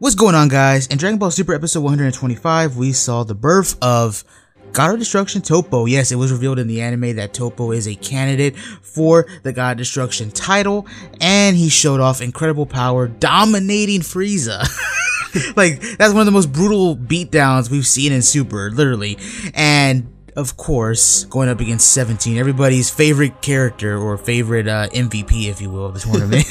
What's going on, guys? In Dragon Ball Super episode 125, we saw the birth of God of Destruction Toppo. Yes, it was revealed in the anime that Toppo is a candidate for the God of Destruction title, and he showed off incredible power, dominating Frieza. Like, that's one of the most brutal beatdowns we've seen in Super, literally. And of course, going up against 17, everybody's favorite character, or favorite MVP, if you will, of the tournament.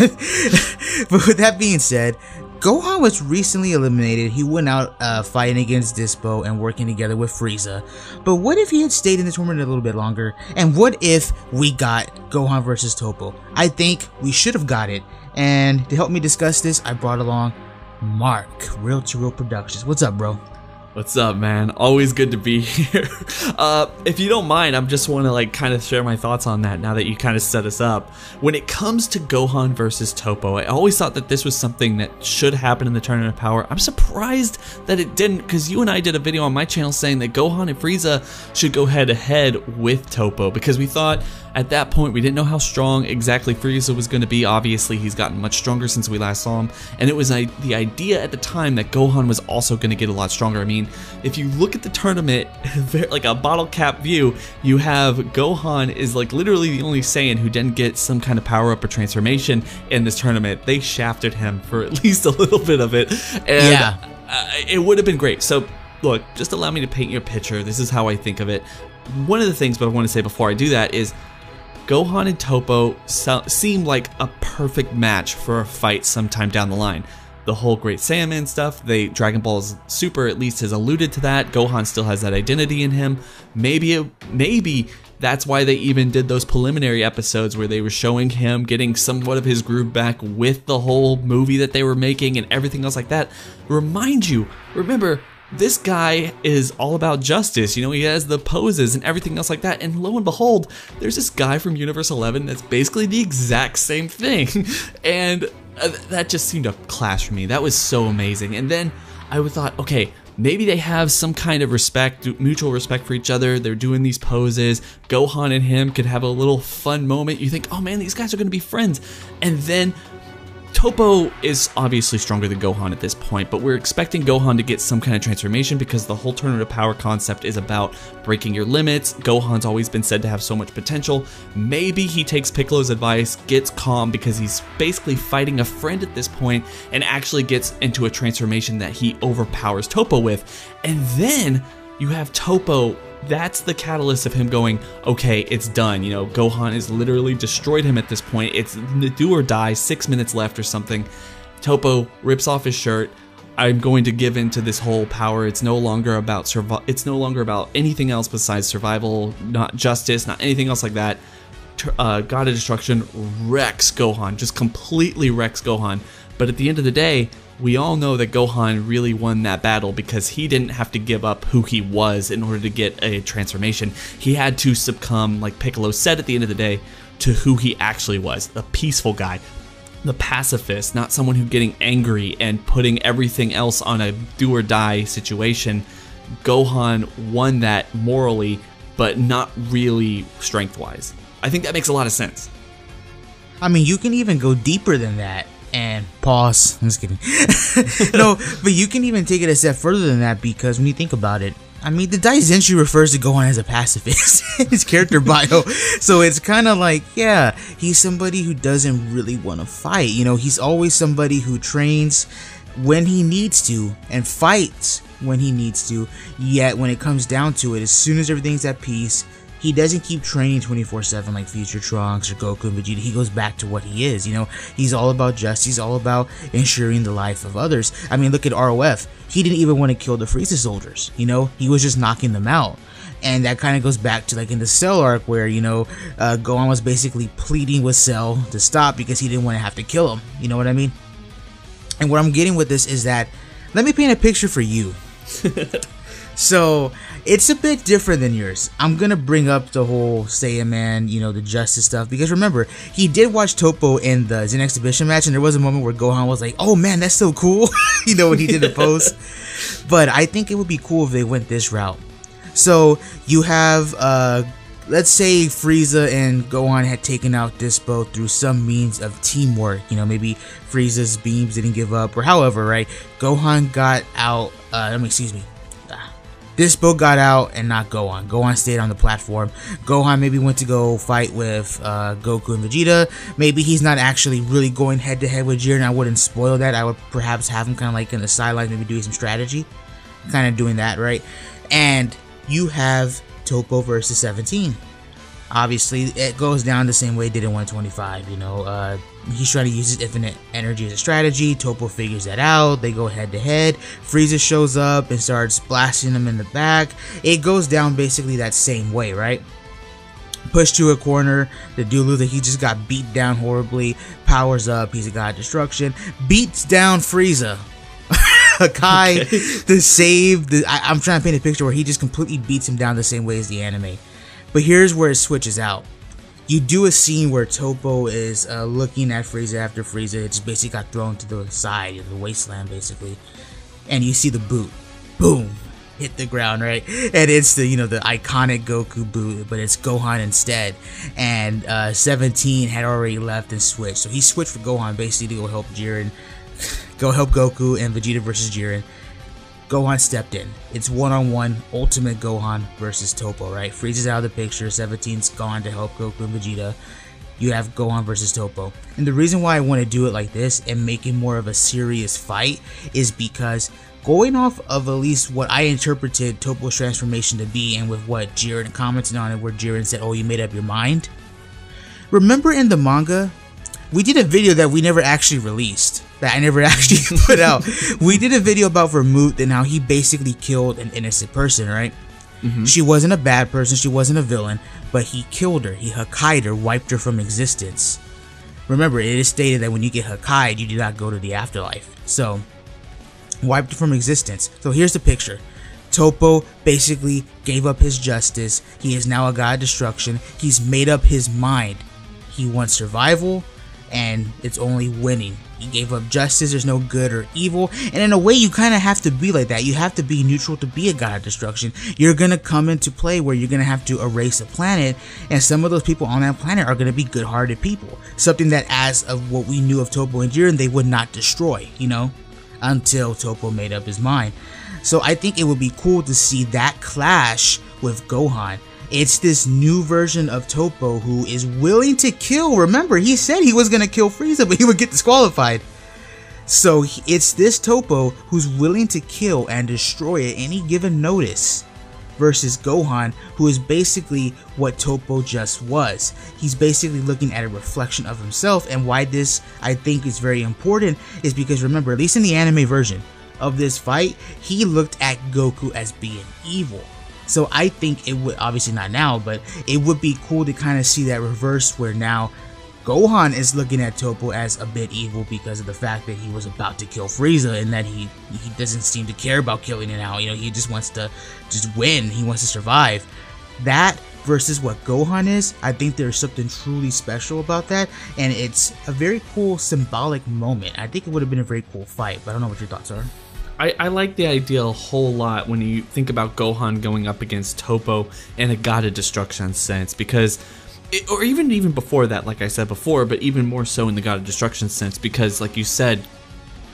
But with that being said, Gohan was recently eliminated. He went out fighting against Dispo and working together with Frieza. But what if he had stayed in the tournament a little bit longer? And what if we got Gohan versus Toppo? I think we should have got it. And to help me discuss this, I brought along Mark, Real to Real Productions. What's up, bro? What's up, man? Always good to be here. If you don't mind, I just want to kind of share my thoughts on that now that you kind of set us up. When it comes to Gohan versus Toppo, I always thought that this was something that should happen in the Tournament of Power. I'm surprised that it didn't, because you and I did a video on my channel saying that Gohan and Frieza should go head to head with Toppo, because we thought at that point we didn't know how strong exactly Frieza was going to be. Obviously, he's gotten much stronger since we last saw him, and it was the idea at the time that Gohan was also going to get a lot stronger. I mean, if you look at the tournament, like a bottle cap view, you have Gohan is like literally the only Saiyan who didn't get some kind of power up or transformation in this tournament. They shafted him for at least a little bit of it, and it would have been great. So look, just allow me to paint you a picture. This is how I think of it. One of the things, but I want to say before I do that, is Gohan and Toppo seem like a perfect match for a fight sometime down the line. The whole Great Saiyaman stuff, Dragon Ball Super at least has alluded to that. Gohan still has that identity in him. Maybe that's why they even did those preliminary episodes where they were showing him getting somewhat of his groove back with the whole movie that they were making and everything else like that. Remember, this guy is all about justice. You know, he has the poses and everything else like that. And lo and behold, there's this guy from Universe 11 that's basically the exact same thing. And that just seemed to clash for me. That was so amazing. And then I thought, okay, maybe they have some kind of respect, mutual respect for each other. They're doing these poses. Gohan and him could have a little fun moment. You think, oh man, these guys are going to be friends. And then Toppo is obviously stronger than Gohan at this point, but we're expecting Gohan to get some kind of transformation because the whole Tournament of Power concept is about breaking your limits. Gohan's always been said to have so much potential. Maybe he takes Piccolo's advice, gets calm because he's basically fighting a friend at this point, and actually gets into a transformation that he overpowers Toppo with. And then you have Toppo. That's the catalyst of him going, okay, it's done. You know, Gohan has literally destroyed him at this point. It's do or die, 6 minutes left or something. Toppo rips off his shirt. I'm going to give in to this whole power. It's no longer about anything else besides survival, not justice, not anything else like that. God of Destruction wrecks Gohan, just completely wrecks Gohan. But at the end of the day, we all know that Gohan really won that battle because he didn't have to give up who he was in order to get a transformation. He had to succumb, like Piccolo said at the end of the day, to who he actually was, the peaceful guy, the pacifist, not someone who's getting angry and putting everything else on a do or die situation. Gohan won that morally, but not really strength-wise. I think that makes a lot of sense. I mean, you can even go deeper than that. And pause. I'm just kidding. No, but you can even take it a step further than that, because when you think about it, I mean, the Daizenshu refers to Gohan as a pacifist in his character bio. So it's kind of like, yeah, he's somebody who doesn't really want to fight. You know, he's always somebody who trains when he needs to and fights when he needs to. Yet when it comes down to it, as soon as everything's at peace, he doesn't keep training 24/7 like future Trunks or Goku and Vegeta. He goes back to what he is, you know. He's all about justice. He's all about ensuring the life of others. I mean, look at ROF. He didn't even want to kill the Frieza soldiers, you know. He was just knocking them out. And that kind of goes back to like in the Cell arc where, you know, Gohan was basically pleading with Cell to stop because he didn't want to have to kill him. You know what I mean? And what I'm getting with this is that, let me paint a picture for you. So it's a bit different than yours. I'm gonna bring up the whole Saiyaman, you know, the justice stuff, because remember, he did watch Toppo in the Zen exhibition match, and there was a moment where Gohan was like, "Oh man, that's so cool," you know, when he did the pose. But I think it would be cool if they went this route. So you have let's say Frieza and Gohan had taken out Dispo through some means of teamwork. You know, maybe Frieza's beams didn't give up, or however, right? Gohan got out. Dispo got out and not Gohan. Gohan stayed on the platform. Gohan maybe went to go fight with Goku and Vegeta. Maybe he's not actually really going head to head with Jiren. I wouldn't spoil that. I would perhaps have him kind of like in the sidelines, maybe doing some strategy, kind of doing that, right? And you have Toppo versus 17. Obviously, it goes down the same way it did in 125. You know, he's trying to use his infinite energy as a strategy. Toppo figures that out. They go head to head. Frieza shows up and starts blasting him in the back. It goes down basically that same way, right? Pushed to a corner. The Dulu that he just got beat down horribly powers up. He's a god of destruction. Beats down Frieza. Hakai to save the. I'm trying to paint a picture where he just completely beats him down the same way as the anime. But here's where it switches out. You do a scene where Toppo is looking at Frieza after Frieza just basically got thrown to the side of the wasteland, basically, and you see the boot, boom, hit the ground, right? And it's the, you know, the iconic Goku boot, but it's Gohan instead. And 17 had already left and switched, so he switched for Gohan basically to go help Jiren, go help Goku and Vegeta versus Jiren. Gohan stepped in. It's one-on-one Ultimate Gohan versus Toppo, right? Frieza's out of the picture. 17's gone to help Goku and Vegeta. You have Gohan versus Toppo. And the reason why I want to do it like this and make it more of a serious fight is because going off of at least what I interpreted Toppo's transformation to be, and with what Jiren commented on it, where Jiren said, "Oh, you made up your mind." Remember in the manga, we did a video that we never actually released, that I never actually put out. We did a video about Vermouth and how he basically killed an innocent person, right? She wasn't a bad person, she wasn't a villain, but he killed her. He Hakai'd her, wiped her from existence. Remember, it is stated that when you get Hakai'd, you do not go to the afterlife. So, wiped her from existence. So here's the picture. Toppo basically gave up his justice. He is now a god of destruction. He's made up his mind. He wants survival, and it's only winning. He gave up justice, there's no good or evil, and in a way you kind of have to be like that. You have to be neutral to be a god of destruction. You're gonna come into play where you're gonna have to erase a planet, and some of those people on that planet are gonna be good-hearted people. Something that, as of what we knew of Toppo and Jiren, they would not destroy, you know, until Toppo made up his mind. So I think it would be cool to see that clash with Gohan. It's this new version of Toppo who is willing to kill. Remember, he said he was going to kill Frieza, but he would get disqualified. So it's this Toppo who's willing to kill and destroy at any given notice, versus Gohan, who is basically what Toppo just was. He's basically looking at a reflection of himself, and why this I think is very important is because, remember, at least in the anime version of this fight, he looked at Goku as being evil. So I think it would, obviously not now, but it would be cool to kind of see that reverse, where now Gohan is looking at Toppo as a bit evil because of the fact that he was about to kill Frieza, and that he doesn't seem to care about killing it now. You know, he just wants to just win. He wants to survive. That versus what Gohan is, I think there's something truly special about that, and it's a very cool symbolic moment. I think it would have been a very cool fight, but I don't know what your thoughts are. I like the idea a whole lot when you think about Gohan going up against Toppo in a god of destruction sense, because or even before that, like I said before, but even more so in the god of destruction sense, because like you said,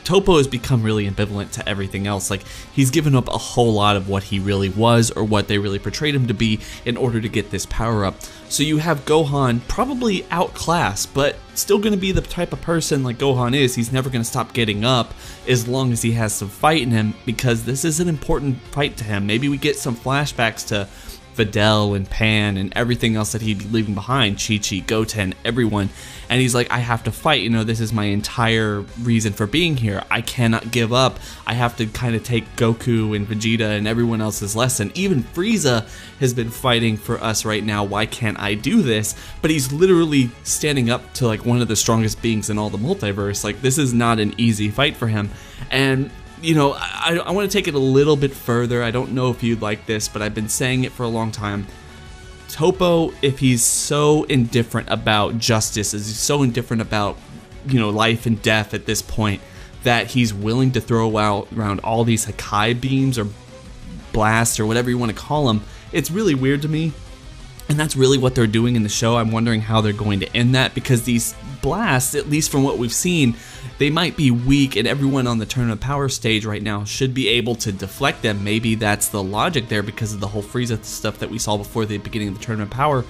Toppo has become really ambivalent to everything else. Like, he's given up a whole lot of what he really was, or what they really portrayed him to be, in order to get this power up. So you have Gohan probably outclassed, but still going to be the type of person like Gohan is. He's never going to stop getting up as long as he has some fight in him, because this is an important fight to him. Maybe we get some flashbacks to Videl and Pan and everything else that he'd be leaving behind, Chi-Chi, Goten, everyone, and he's like, I have to fight, you know, this is my entire reason for being here. I cannot give up. I have to kind of take Goku and Vegeta and everyone else's lesson. Even Frieza has been fighting for us right now. Why can't I do this? But he's literally standing up to like one of the strongest beings in all the multiverse. Like, this is not an easy fight for him. And you know, I want to take it a little bit further. I don't know if you'd like this, but I've been saying it for a long time. Toppo, if he's so indifferent about justice, is he's so indifferent about, you know, life and death at this point, that he's willing to throw out around all these Hakai beams or blasts or whatever you want to call them, it's really weird to me. And that's really what they're doing in the show. I'm wondering how they're going to end that, because these blasts, at least from what we've seen, they might be weak, and everyone on the Tournament of Power stage right now should be able to deflect them. Maybe that's the logic there because of the whole Frieza stuff that we saw before the beginning of the Tournament of Power.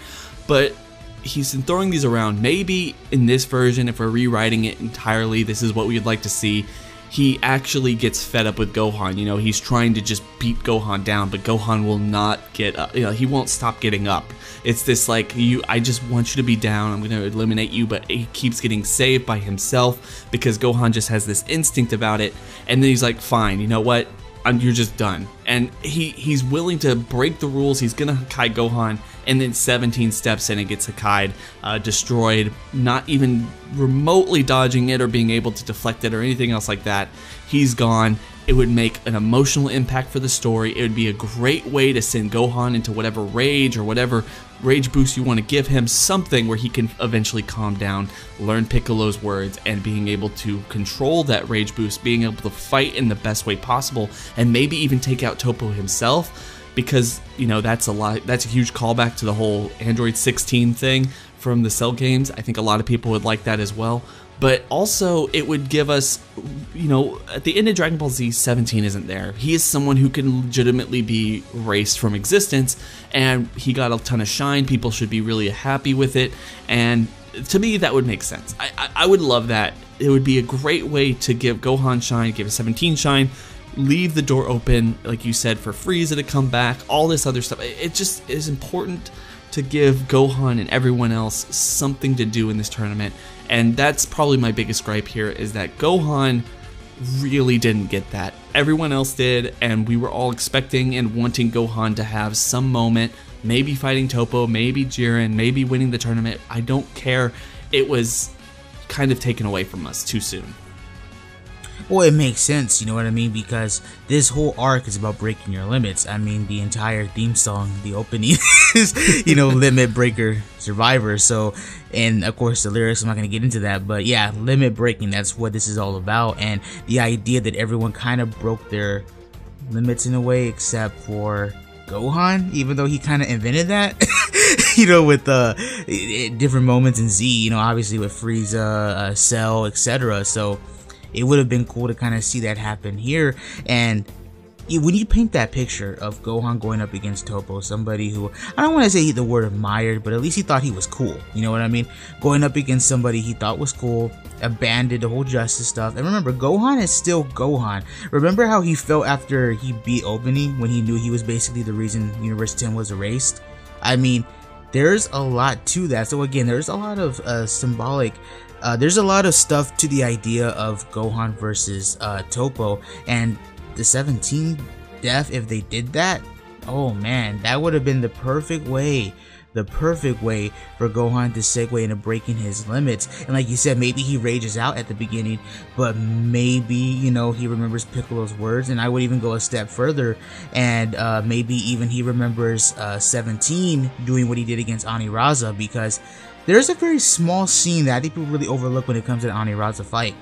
But he's been throwing these around. Maybe in this version, if we're rewriting it entirely, this is what we'd like to see. He actually gets fed up with Gohan. You know, he's trying to just beat Gohan down, but Gohan will not get up. You know, he won't stop getting up. It's this like, I just want you to be down. I'm going to eliminate you, but he keeps getting saved by himself because Gohan just has this instinct about it. And then he's like, fine, you know what? You're just done. And he's willing to break the rules. He's gonna Hakai Gohan, and then 17 steps in and gets Hakai'd, destroyed, not even remotely dodging it or being able to deflect it or anything else like that. He's gone. It would make an emotional impact for the story. It would be a great way to send Gohan into whatever rage or whatever rage boost you want to give him, something where he can eventually calm down, learn Piccolo's words, and being able to control that rage boost, being able to fight in the best way possible, and maybe even take out Toppo himself, because, you know, that's a huge callback to the whole Android 16 thing from the Cell games. I think a lot of people would like that as well. But also, it would give us, you know, at the end of Dragon Ball Z, 17 isn't there. He is someone who can legitimately be erased from existence, and he got a ton of shine. People should be really happy with it, and to me, that would make sense. I would love that. It would be a great way to give Gohan shine, give a 17 shine, leave the door open, like you said, for Frieza to come back, all this other stuff. It just is important to give Gohan and everyone else something to do in this tournament. And that's probably my biggest gripe here, is that Gohan really didn't get that. Everyone else did, and we were all expecting and wanting Gohan to have some moment, maybe fighting Toppo, maybe Jiren, maybe winning the tournament. I don't care. It was kind of taken away from us too soon. Well, it makes sense, you know what I mean, because this whole arc is about breaking your limits. I mean, the entire theme song, the opening is, you know, Limit Breaker Survivor. So, and of course the lyrics, I'm not going to get into that, but yeah, limit breaking, that's what this is all about. And the idea that everyone kind of broke their limits in a way, except for Gohan, even though he kind of invented that, you know, with different moments in Z, you know, obviously with Frieza, Cell, etc. So it would have been cool to kind of see that happen here. And when you paint that picture of Gohan going up against Toppo, somebody who, I don't want to say the word admired, but at least he thought he was cool, you know what I mean? Going up against somebody he thought was cool, abandoned the whole justice stuff. And remember, Gohan is still Gohan. Remember how he felt after he beat Obini, when he knew he was basically the reason Universe 10 was erased? I mean, there's a lot to that. So again, there's a lot of symbolic, there's a lot of stuff to the idea of Gohan versus Toppo, and the 17 death, if they did that, oh man, that would have been the perfect way for Gohan to segue into breaking his limits. And like you said, maybe he rages out at the beginning, but maybe, you know, he remembers Piccolo's words. And I would even go a step further, and maybe even he remembers 17 doing what he did against Aniraza, because there's a very small scene that I think people really overlook when it comes to the Aniraza fight.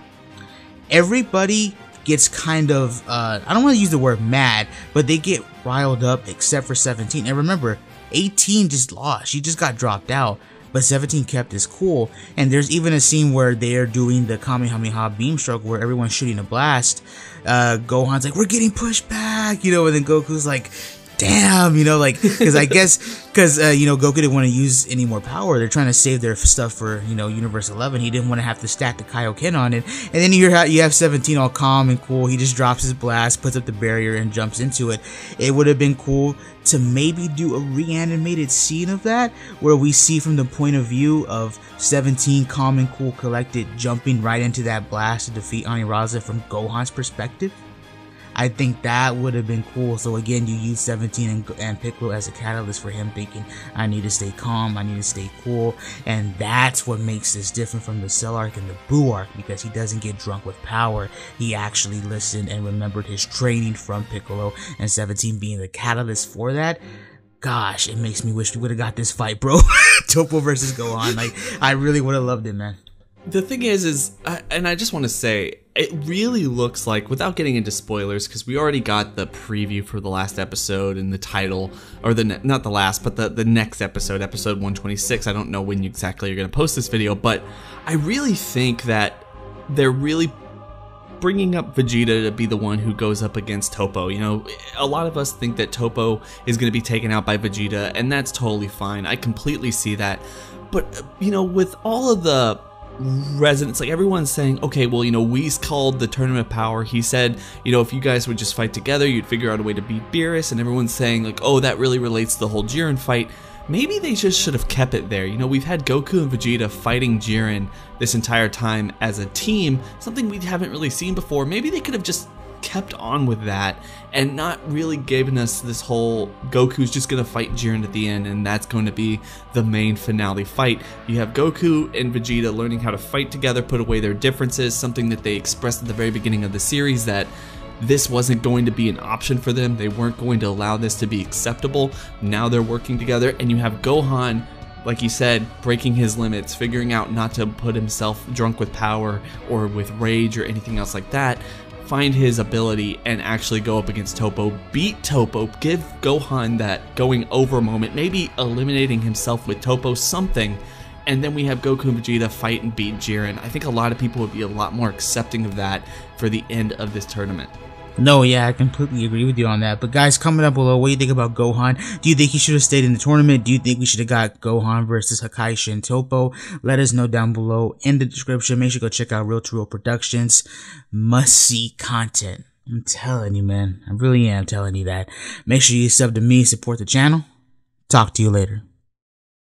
Everybody gets kind of, I don't want to use the word mad, but they get riled up except for 17. And remember, 18 just lost. She just got dropped out. But 17 kept his cool. And there's even a scene where they're doing the Kamehameha beam stroke where everyone's shooting a blast. Gohan's like, we're getting pushed back, you know, and then Goku's like, damn, you know, like, because I guess, you know, Goku didn't want to use any more power. They're trying to save their stuff for, you know, Universe 11. He didn't want to have to stack the Kaioken on it. And then you have 17 all calm and cool. He just drops his blast, puts up the barrier, and jumps into it. It would have been cool to maybe do a reanimated scene of that, where we see from the point of view of 17 calm and cool collected, jumping right into that blast to defeat Aniraza from Gohan's perspective. I think that would have been cool. So again, you use 17 and Piccolo as a catalyst for him thinking, I need to stay calm, I need to stay cool. And that's what makes this different from the Cell arc and the Buu arc, because he doesn't get drunk with power. He actually listened and remembered his training from Piccolo, and 17 being the catalyst for that. Gosh, it makes me wish we would have got this fight, bro. Toppo versus Gohan. Like, I really would have loved it, man. The thing is, and I just want to say, it really looks like, without getting into spoilers, because we already got the preview for the last episode and the title, or not the last, but the next episode, episode 126. I don't know when exactly you're going to post this video, but I really think that they're really bringing up Vegeta to be the one who goes up against Toppo. You know, a lot of us think that Toppo is going to be taken out by Vegeta, and that's totally fine. I completely see that. But, you know, with all of the residents, like everyone's saying, okay, well, you know, Whis called the tournament power. He said, you know, if you guys would just fight together, you'd figure out a way to beat Beerus. And everyone's saying, like, oh, that really relates to the whole Jiren fight. Maybe they just should have kept it there. You know, we've had Goku and Vegeta fighting Jiren this entire time as a team, something we haven't really seen before. Maybe they could have just kept on with that and not really given us this whole Goku's just gonna fight Jiren at the end and that's going to be the main finale fight. You have Goku and Vegeta learning how to fight together, put away their differences, something that they expressed at the very beginning of the series, that this wasn't going to be an option for them. They weren't going to allow this to be acceptable. Now they're working together, and you have Gohan, like he said, breaking his limits, figuring out not to put himself drunk with power or with rage or anything else like that, find his ability and actually go up against Toppo, beat Toppo, give Gohan that going over moment, maybe eliminating himself with Toppo, something, and then we have Goku and Vegeta fight and beat Jiren. I think a lot of people would be a lot more accepting of that for the end of this tournament. No, yeah, I completely agree with you on that. But guys, comment down below, what do you think about Gohan? Do you think he should have stayed in the tournament? Do you think we should have got Gohan versus Hakaishi and Toppo? Let us know down below in the description. Make sure to go check out Real to Real Productions. Must-see content. I'm telling you, man. I really am telling you that. Make sure you sub to me, support the channel. Talk to you later.